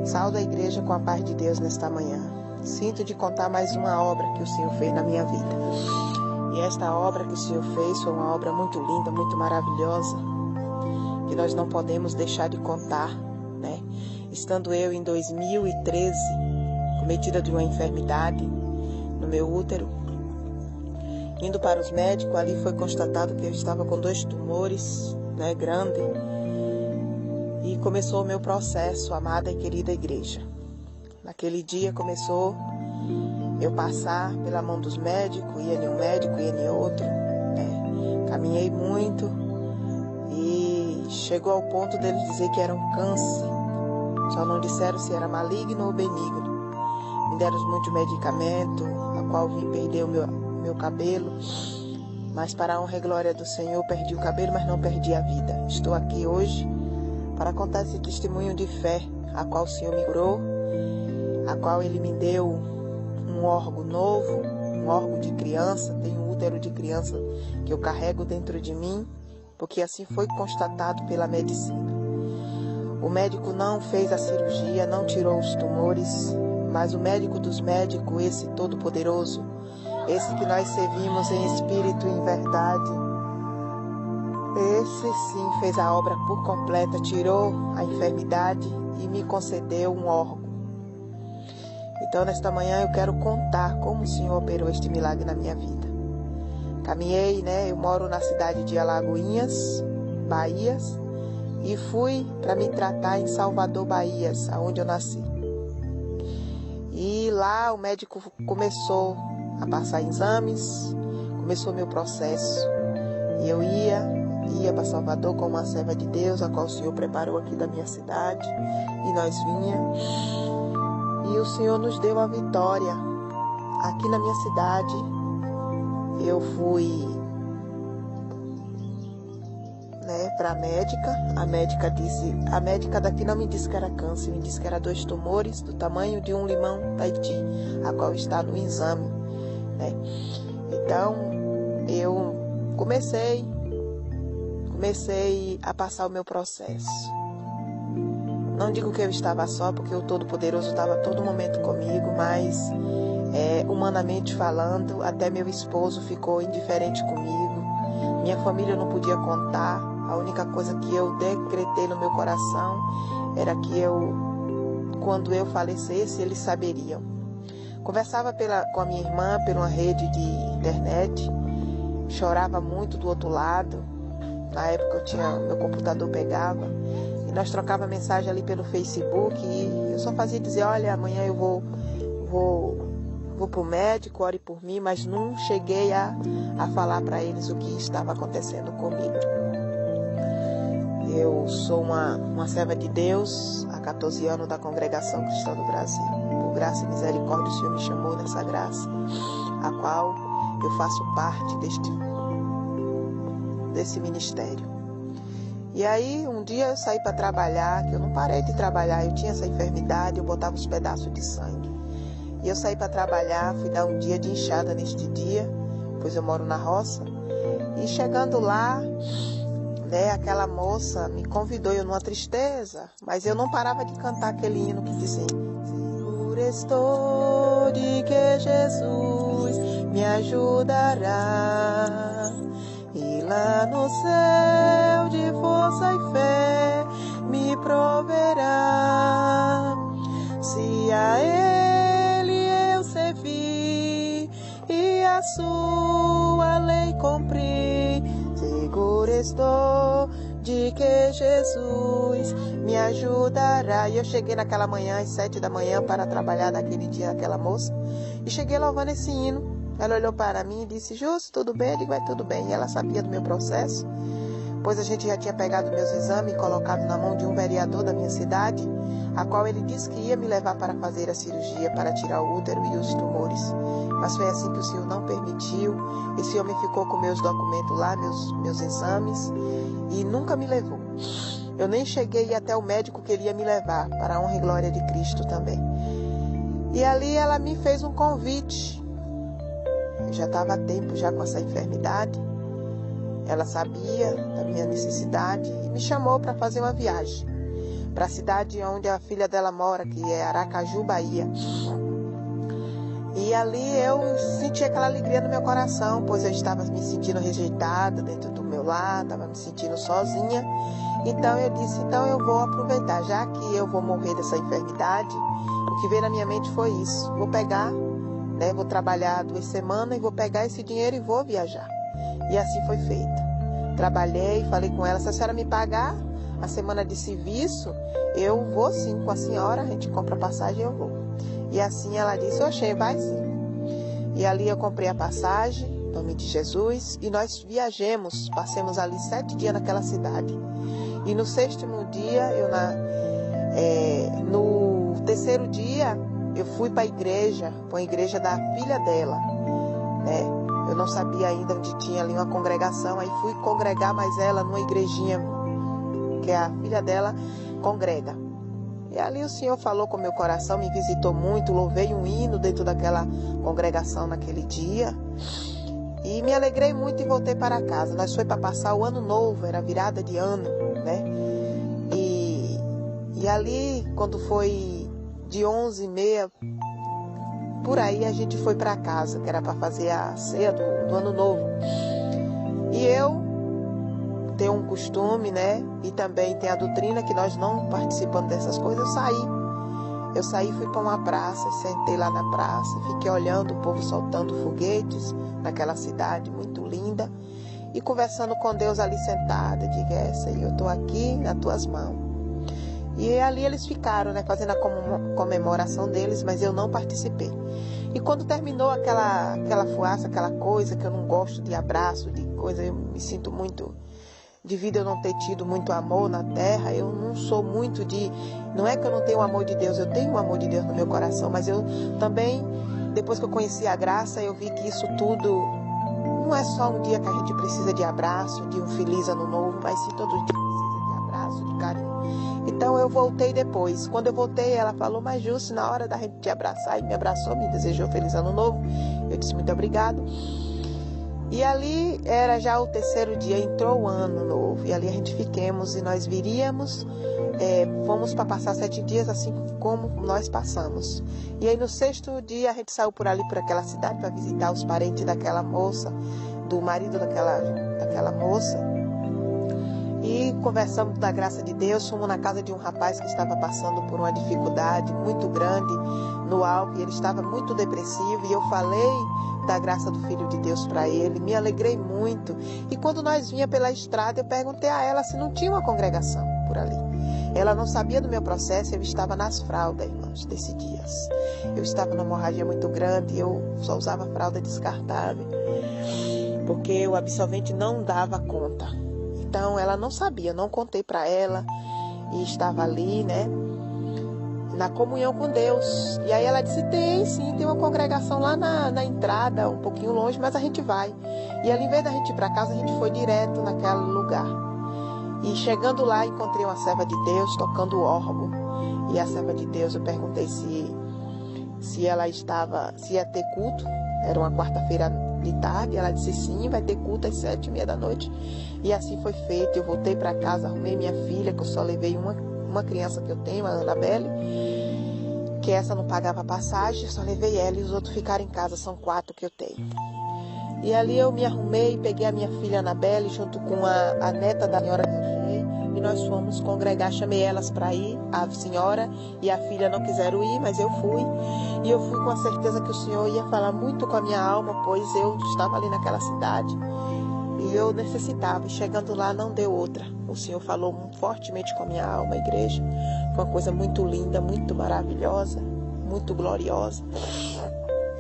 Saúdo a igreja com a paz de Deus nesta manhã. Sinto de contar mais uma obra que o Senhor fez na minha vida. E esta obra que o Senhor fez foi uma obra muito linda, muito maravilhosa, que nós não podemos deixar de contar, né? Estando eu em 2013, cometida de uma enfermidade no meu útero, indo para os médicos, ali foi constatado que eu estava com 2 tumores, né, grandes. E começou o meu processo, amada e querida igreja. Naquele dia começou eu passar pela mão dos médicos, ia em um médico, ia em outro. Caminhei muito e chegou ao ponto deles dizer que era um câncer. Só não disseram se era maligno ou benigno. Me deram muitos medicamentos, a qual vim perder o meu cabelo. Mas para a honra e glória do Senhor, perdi o cabelo, mas não perdi a vida. Estou aqui hoje para contar esse testemunho de fé, a qual o Senhor me curou, a qual Ele me deu um órgão novo, um órgão de criança, tenho um útero de criança que eu carrego dentro de mim, porque assim foi constatado pela medicina. O médico não fez a cirurgia, não tirou os tumores, mas o médico dos médicos, esse todo-poderoso, esse que nós servimos em espírito e em verdade, esse sim fez a obra por completa, tirou a enfermidade e me concedeu um órgão. Então, nesta manhã eu quero contar como o Senhor operou este milagre na minha vida. Caminhei, eu moro na cidade de Alagoinhas, Bahia, e fui para me tratar em Salvador, Bahia, onde eu nasci. E lá o médico começou a passar exames, começou o meu processo. E eu ia para Salvador com uma serva de Deus, a qual o Senhor preparou aqui da minha cidade, e nós vinha. E o Senhor nos deu a vitória. Aqui na minha cidade, eu fui para a médica daqui não me disse que era câncer, me disse que era 2 tumores do tamanho de um limão Tahiti, a qual está no exame, Então, eu comecei a passar o meu processo. Não digo que eu estava só, porque o Todo-Poderoso estava a todo momento comigo, mas humanamente falando, até meu esposo ficou indiferente comigo. Minha família não podia contar. A única coisa que eu decretei no meu coração era que quando eu falecesse, eles saberiam. Conversava com a minha irmã por uma rede de internet, chorava muito do outro lado. Na época meu computador pegava, e nós trocava mensagem ali pelo Facebook, e eu só fazia dizer, olha, amanhã eu vou para o médico, ore por mim, mas não cheguei a falar para eles o que estava acontecendo comigo. Eu sou uma serva de Deus há 14 anos da Congregação Cristã do Brasil. Por graça e misericórdia, o Senhor me chamou nessa graça, a qual eu faço parte desse ministério. E aí, um dia eu saí para trabalhar, que eu não parei de trabalhar, eu tinha essa enfermidade, eu botava os pedaços de sangue. E eu saí para trabalhar, fui dar um dia de enxada neste dia, pois eu moro na roça. E chegando lá, aquela moça me convidou, eu numa tristeza, mas eu não parava de cantar aquele hino que dizia: seguro estou de que Jesus me ajudará, e lá no céu de força e fé me proverá. Se a Ele eu servir e a sua lei cumprir, seguro estou de que Jesus me ajudará. E eu cheguei naquela manhã, às 7 da manhã, para trabalhar naquele dia, aquela moça, e cheguei louvando esse hino. Ela olhou para mim e disse: Júcio, tudo bem? Eu digo: é tudo bem. E ela sabia do meu processo, pois a gente já tinha pegado meus exames e colocado na mão de um vereador da minha cidade, a qual ele disse que ia me levar para fazer a cirurgia para tirar o útero e os tumores. Mas foi assim que o Senhor não permitiu. Esse homem ficou com meus documentos lá, meus exames, e nunca me levou. Eu nem cheguei até o médico que ele ia me levar, para a honra e glória de Cristo também. E ali ela me fez um convite. Eu já estava há tempo já com essa enfermidade. Ela sabia da minha necessidade e me chamou para fazer uma viagem para a cidade onde a filha dela mora, que é Aracaju, Bahia. E ali eu senti aquela alegria no meu coração, pois eu estava me sentindo rejeitada dentro do meu lar, estava me sentindo sozinha. Então eu disse, então eu vou aproveitar, já que eu vou morrer dessa enfermidade, o que veio na minha mente foi isso. Vou pegar, né, vou trabalhar 2 semanas e vou pegar esse dinheiro e vou viajar. E assim foi feito. Trabalhei, falei com ela, se a senhora me pagar a semana de serviço, eu vou sim com a senhora, a gente compra passagem e eu vou. E assim ela disse, oxê, vai sim. E ali eu comprei a passagem, em nome de Jesus, e nós viajemos, passemos ali 7 dias naquela cidade. E no 6º dia, no 3º dia, eu fui para a igreja da filha dela, né? Eu não sabia ainda onde tinha ali uma congregação, aí fui congregar mais ela numa igrejinha que a filha dela congrega. E ali o Senhor falou com o meu coração, me visitou muito, louvei um hino dentro daquela congregação naquele dia. E me alegrei muito e voltei para casa. Nós foi para passar o ano novo, era virada de ano, né? E ali, quando foi de 11h30, por aí a gente foi para casa, que era para fazer a ceia do ano novo. E eu tenho um costume, né? E também tem a doutrina que nós não participamos dessas coisas. Eu saí, fui para uma praça, sentei lá na praça, fiquei olhando o povo soltando foguetes naquela cidade muito linda e conversando com Deus ali sentada. Digo, Senhor, eu estou aqui nas tuas mãos. E ali eles ficaram, né, fazendo a comemoração deles, mas eu não participei. E quando terminou aquela fuaça, aquela coisa que eu não gosto de abraço, de coisa, eu me sinto muito... Devido a eu não ter tido muito amor na terra, eu não sou muito de... Não é que eu não tenho o amor de Deus, eu tenho o amor de Deus no meu coração, mas eu também, depois que eu conheci a graça, eu vi que isso tudo não é só um dia que a gente precisa de abraço, de um feliz ano novo, mas sim todo dia precisa de abraço, de carinho. Então eu voltei depois. Quando eu voltei, ela falou, mas Jússi, na hora da gente te abraçar, e me abraçou, me desejou feliz ano novo. Eu disse muito obrigado. E ali era já o 3º dia, entrou o ano novo. E ali a gente fiquemos e nós viríamos, fomos para passar 7 dias assim como nós passamos. E aí no 6º dia a gente saiu por ali, por aquela cidade, para visitar os parentes daquela moça, do marido daquela moça. E conversamos da graça de Deus, fomos na casa de um rapaz que estava passando por uma dificuldade muito grande no álcool, e ele estava muito depressivo, e eu falei da graça do Filho de Deus para ele, me alegrei muito. E quando nós vinha pela estrada, eu perguntei a ela se não tinha uma congregação por ali. Ela não sabia do meu processo, eu estava nas fraldas, irmãos, desses dias. Eu estava numa hemorragia muito grande, eu só usava fralda descartável, porque o absorvente não dava conta. Então ela não sabia, não contei para ela, e estava ali, né, na comunhão com Deus. E aí ela disse, tem uma congregação lá na entrada, um pouquinho longe, mas a gente vai. E ali, em vez da gente ir para casa, a gente foi direto naquele lugar. E chegando lá, encontrei uma serva de Deus tocando o órgão. E a serva de Deus, eu perguntei se ela se ia ter culto. Era uma quarta-feira de tarde, ela disse sim, vai ter culto às 7h30 da noite. E assim foi feito. Eu voltei para casa, arrumei minha filha, que eu só levei uma criança que eu tenho, a Anabelle, que essa não pagava passagem, só levei ela e os outros ficaram em casa, são 4 que eu tenho. E ali eu me arrumei, peguei a minha filha Anabelle junto com a neta da senhora e nós fomos congregar, chamei elas para ir, a senhora e a filha não quiseram ir, mas eu fui. E eu fui com a certeza que o Senhor ia falar muito com a minha alma, pois eu estava ali naquela cidade e eu necessitava. E chegando lá não deu outra. O Senhor falou fortemente com a minha alma, a igreja. Foi uma coisa muito linda, muito maravilhosa, muito gloriosa.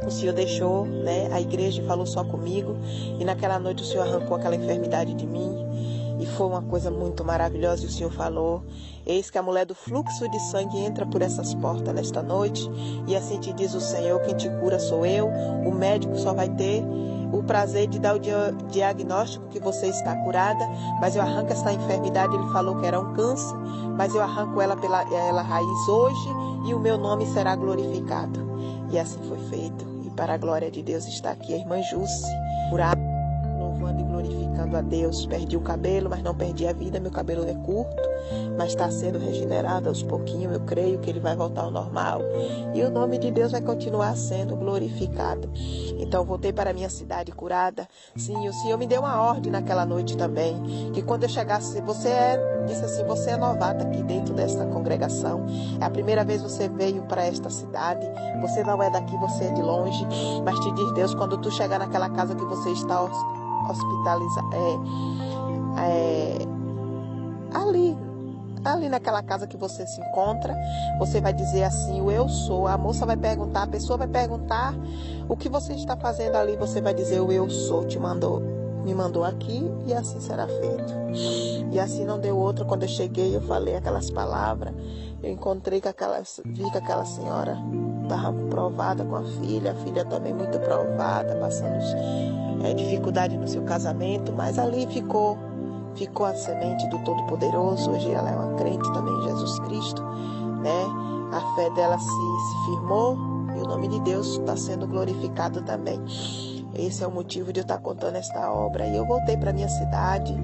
O Senhor deixou, né, a igreja e falou só comigo. E naquela noite o Senhor arrancou aquela enfermidade de mim. E foi uma coisa muito maravilhosa. E o Senhor falou, eis que a mulher do fluxo de sangue entra por essas portas nesta noite. E assim te diz o Senhor, quem te cura sou eu. O médico só vai ter o prazer de dar o diagnóstico que você está curada. Mas eu arranco essa enfermidade, ele falou que era um câncer. Mas eu arranco ela pela raiz hoje e o meu nome será glorificado. E assim foi feito. E para a glória de Deus está aqui a irmã Jússi, curada. louvando e glorificando a Deus. Perdi o cabelo, mas não perdi a vida. Meu cabelo é curto, mas está sendo regenerado aos pouquinhos. Eu creio que ele vai voltar ao normal e o nome de Deus vai continuar sendo glorificado. Então voltei para a minha cidade curada. Sim, o Senhor me deu uma ordem naquela noite também, que quando eu chegasse, disse assim, você é novata aqui dentro desta congregação. É a primeira vez que você veio para esta cidade. Você não é daqui, você é de longe. Mas te diz Deus, quando tu chegar naquela casa que você está hospitalizado, ali naquela casa que você se encontra, você vai dizer assim, o eu sou. A moça vai perguntar, a pessoa vai perguntar o que você está fazendo ali. Você vai dizer, o eu sou me mandou aqui e assim será feito. E assim não deu outra. Quando eu cheguei, eu falei aquelas palavras. Eu encontrei vi que aquela senhora estava provada com a filha também muito provada, passando dificuldade no seu casamento, mas ali ficou a semente do Todo-Poderoso. Hoje ela é uma crente também em Jesus Cristo, né? A fé dela se firmou e o nome de Deus está sendo glorificado também. Esse é o motivo de eu estar contando esta obra. E eu voltei para minha cidade,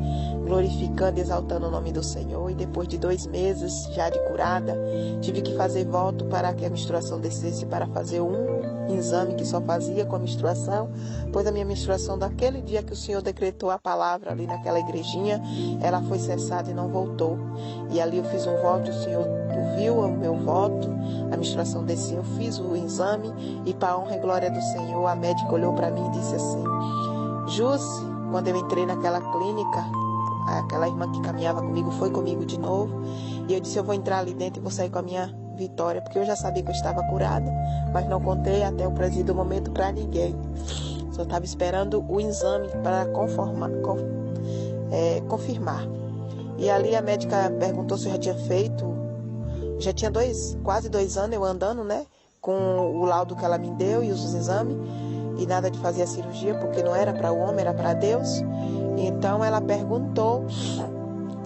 glorificando e exaltando o nome do Senhor. E depois de 2 meses já de curada, tive que fazer voto para que a menstruação descesse, para fazer um exame que só fazia com a menstruação, pois a minha menstruação daquele dia que o Senhor decretou a palavra ali naquela igrejinha, ela foi cessada e não voltou. E ali eu fiz um voto, o Senhor ouviu o meu voto, a menstruação desceu, eu fiz o exame e para a honra e glória do Senhor, a médica olhou para mim e disse assim, Jusce, quando eu entrei naquela clínica, aquela irmã que caminhava comigo foi comigo de novo, e eu disse, eu vou entrar ali dentro e vou sair com a minha vitória, porque eu já sabia que eu estava curada, mas não contei até o presente momento para ninguém. Só estava esperando o exame para confirmar. E ali a médica perguntou se eu já tinha feito, já tinha quase 2 anos eu andando, né, com o laudo que ela me deu e os exames, e nada de fazer a cirurgia, porque não era para o homem, era para Deus. Então ela perguntou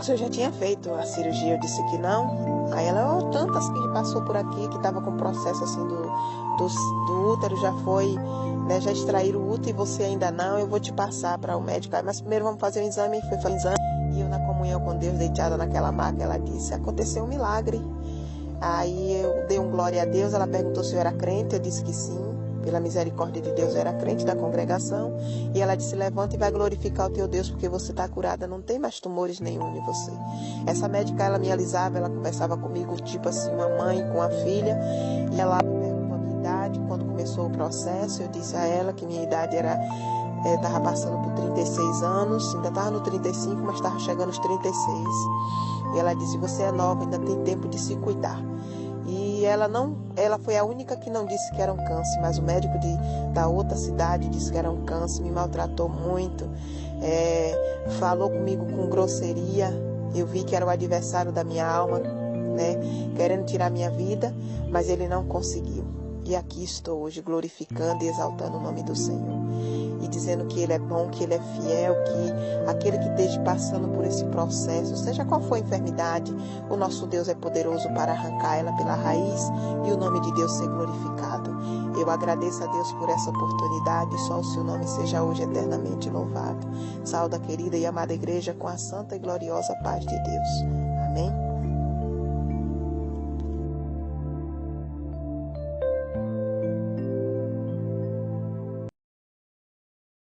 se eu já tinha feito a cirurgia. Eu disse que não. Aí ela, tantas que passou por aqui, que estava com processo assim do útero, já foi, né, já extraíram o útero e você ainda não, eu vou te passar para o médico. Aí, mas primeiro vamos fazer um exame. Foi fazer um exame. E eu na comunhão com Deus, deitada naquela maca, ela disse, aconteceu um milagre. Aí eu dei um glória a Deus, ela perguntou se eu era crente, eu disse que sim. Pela misericórdia de Deus, eu era crente da congregação. E ela disse, levanta e vai glorificar o teu Deus, porque você está curada, não tem mais tumores nenhum em você. Essa médica, ela me alisava, ela conversava comigo, tipo assim, uma mãe com a filha. E ela me perguntou a minha idade, quando começou o processo. Eu disse a ela que minha idade estava passando por 36 anos, ainda estava no 35, mas estava chegando aos 36. E ela disse, você é nova, ainda tem tempo de se cuidar. E ela foi a única que não disse que era um câncer, mas o médico da outra cidade disse que era um câncer, me maltratou muito, falou comigo com grosseria. Eu vi que era o adversário da minha alma, né, querendo tirar minha vida, mas ele não conseguiu. E aqui estou hoje glorificando e exaltando o nome do Senhor. E dizendo que Ele é bom, que Ele é fiel, que aquele que esteja passando por esse processo, seja qual for a enfermidade, o nosso Deus é poderoso para arrancar ela pela raiz e o nome de Deus ser glorificado. Eu agradeço a Deus por essa oportunidade, só o seu nome seja hoje eternamente louvado. Saúde a querida e amada igreja com a santa e gloriosa paz de Deus. Amém.